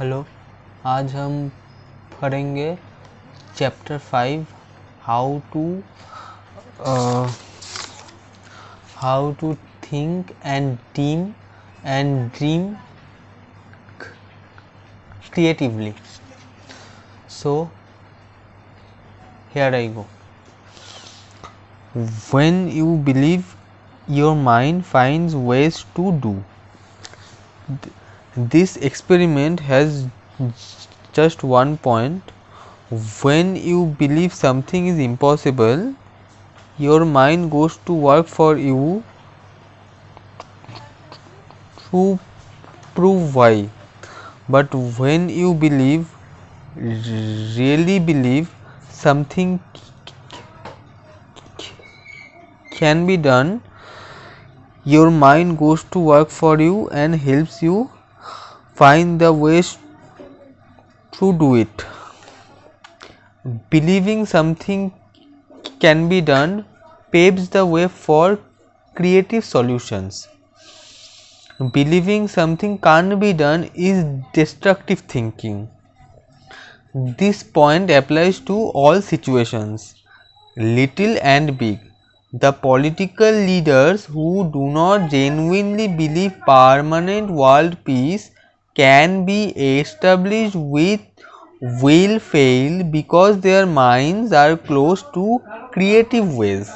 Hello, आज हम पढ़ेंगे chapter 5 how to think and dream creatively. So here I go. When you believe, your mind finds ways to do. This experiment has just one point. When you believe something is impossible, your mind goes to work for you to prove why. But when you really believe something can be done, your mind goes to work for you and helps you find the ways to do it. Believing something can be done paves the way for creative solutions. Believing something can't be done is destructive thinking. This point applies to all situations, little and big. The political leaders who do not genuinely believe permanent world peace can be established will fail because their minds are closed to creative ways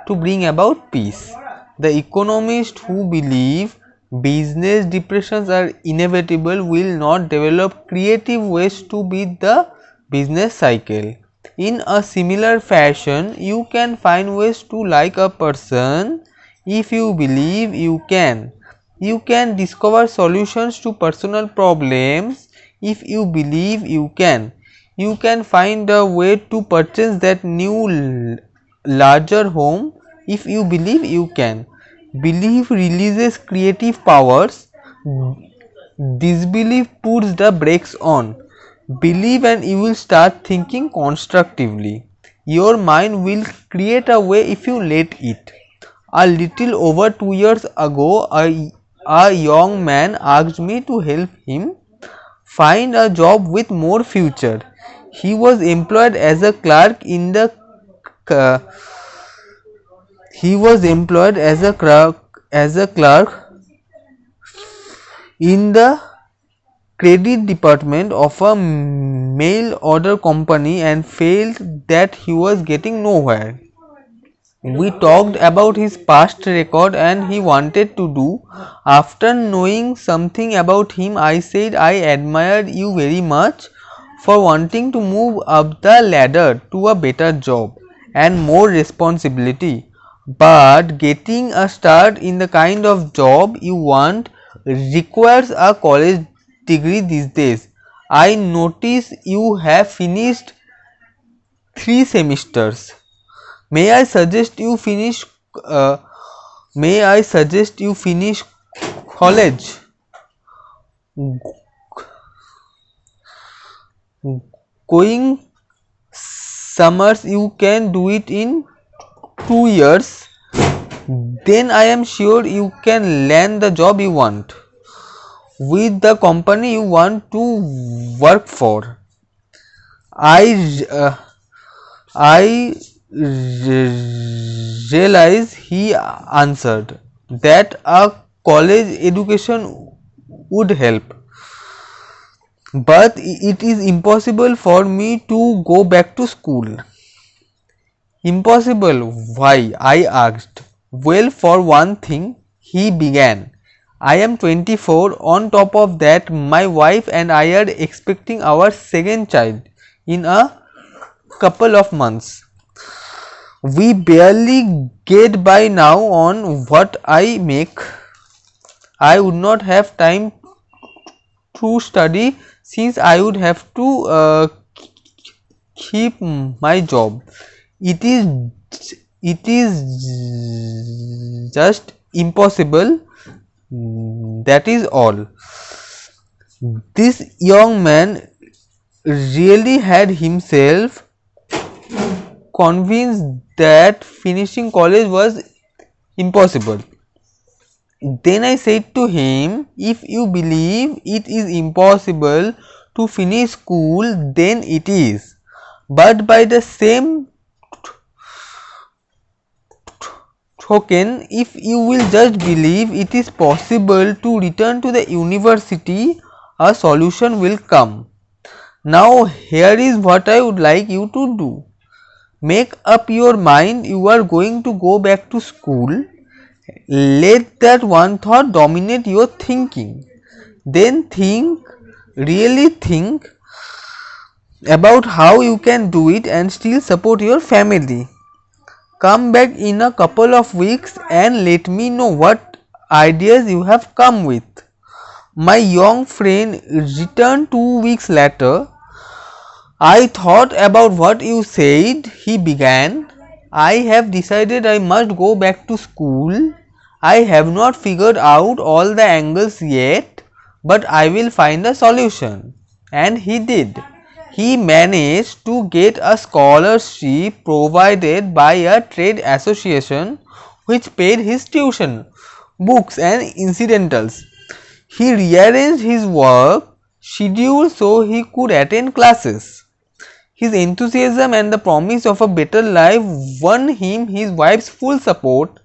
to bring about peace. The economists who believe business depressions are inevitable will not develop creative ways to beat the business cycle. In a similar fashion, you can find ways to like a person if you believe you can. You can discover solutions to personal problems if you believe you can. You can find a way to purchase that new larger home if you believe you can. Belief releases creative powers. Disbelief puts the brakes on. Believe and you will start thinking constructively. Your mind will create a way if you let it. A little over 2 years ago, a young man asked me to help him find a job with more future. He was employed as a clerk in the in the credit department of a mail order company and felt that he was getting nowhere. We talked about his past record and he wanted to do. After knowing something about him, I said, I admire you very much for wanting to move up the ladder to a better job and more responsibility. But getting a start in the kind of job you want requires a college degree these days. I notice you have finished 3 semesters. May I suggest you finish college? Going summers you can do it in 2 years. Then I am sure you can land the job you want with the company you want to work for. I realize, he answered, that a college education would help. But it is impossible for me to go back to school. Impossible? Why? I asked. Well, for one thing, he began, I am 24. On top of that, my wife and I are expecting our second child in a couple of months. We barely get by now on what I make. I would not have time to study since I would have to keep my job. It is just impossible. That is all. This young man really had himself convinced that finishing college was impossible. Then I said to him, if you believe it is impossible to finish school, then it is. But by the same token, if you will just believe it is possible to return to the university, a solution will come. Now here is what I would like you to do. Make up your mind you are going to go back to school. Let that one thought dominate your thinking. Then really think about how you can do it and still support your family. Come back in a couple of weeks and let me know what ideas you have come with. My young friend returned 2 weeks later. I thought about what you said, he began. I have decided I must go back to school. I have not figured out all the angles yet, but I will find a solution. And he did. He managed to get a scholarship provided by a trade association which paid his tuition, books and incidentals. He rearranged his work schedule so he could attend classes. His enthusiasm and the promise of a better life won him his wife's full support.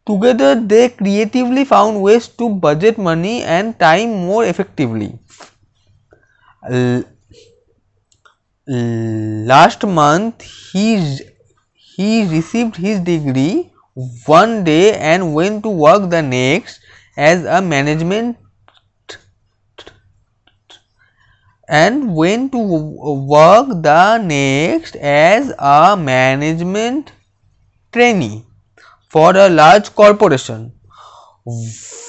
Together they creatively found ways to budget money and time more effectively. Last month he received his degree one day and went to work the next as a management trainee for a large corporation.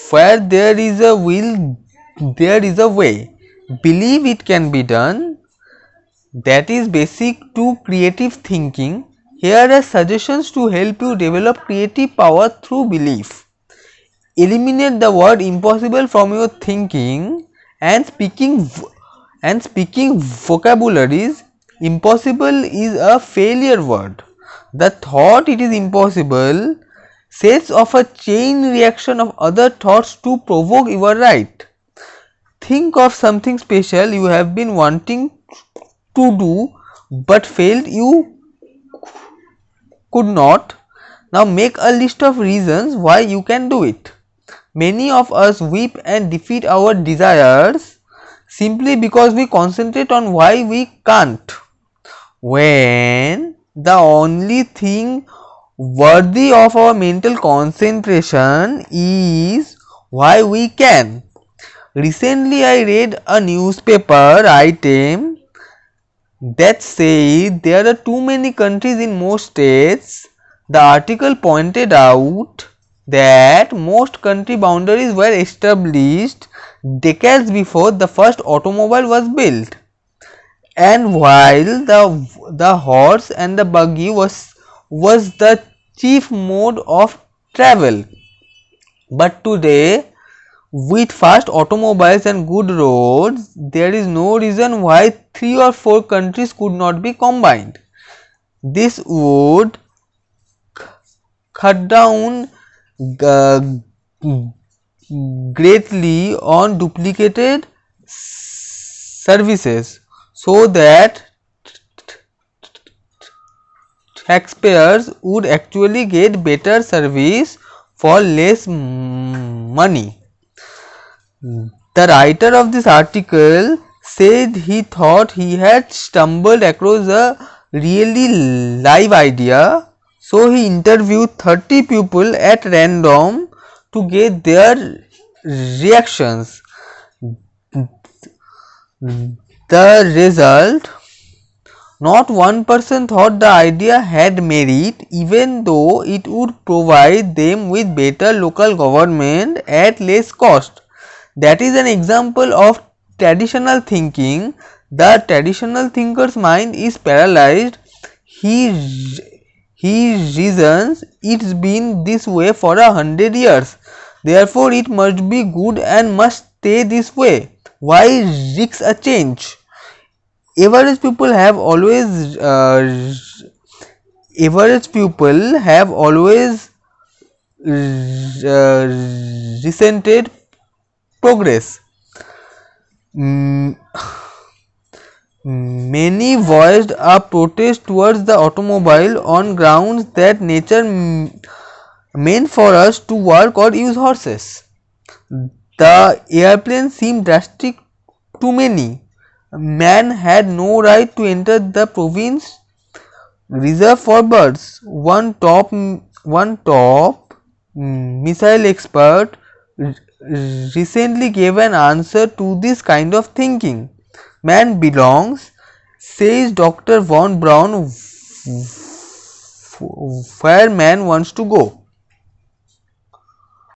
Where there is a will, there is a way. Believe it can be done. That is basic to creative thinking. Here are suggestions to help you develop creative power through belief. Eliminate the word impossible from your thinking and speaking vocabularies. Impossible is a failure word. The thought it is impossible sets off a chain reaction of other thoughts to provoke you are right. Think of something special you have been wanting to do but failed you could not. Now make a list of reasons why you can do it. Many of us weep and defeat our desires simply because we concentrate on why we can't, when the only thing worthy of our mental concentration is why we can. Recently I read a newspaper item that said there are too many countries in most states. The article pointed out that most country boundaries were established decades before the first automobile was built, and while the horse and the buggy was the chief mode of travel, but today with fast automobiles and good roads there is no reason why 3 or 4 countries could not be combined. This would cut down greatly on duplicated services, so that taxpayers would actually get better service for less money. The writer of this article said he thought he had stumbled across a really live idea, so he interviewed 30 people at random to get their reactions. The result, not one person thought the idea had merit, even though it would provide them with better local government at less cost. That is an example of traditional thinking. The traditional thinker's mind is paralyzed. He reasons it's been this way for 100 years, therefore it must be good and must stay this way. Why risk a change? Average people have always resented progress. Mm, Many voiced a protest towards the automobile on grounds that nature meant for us to work or use horses. The airplane seemed drastic to many. Man had no right to enter the province reserved for birds. One top missile expert recently gave an answer to this kind of thinking. Man belongs, says Dr. von Braun, where man wants to go.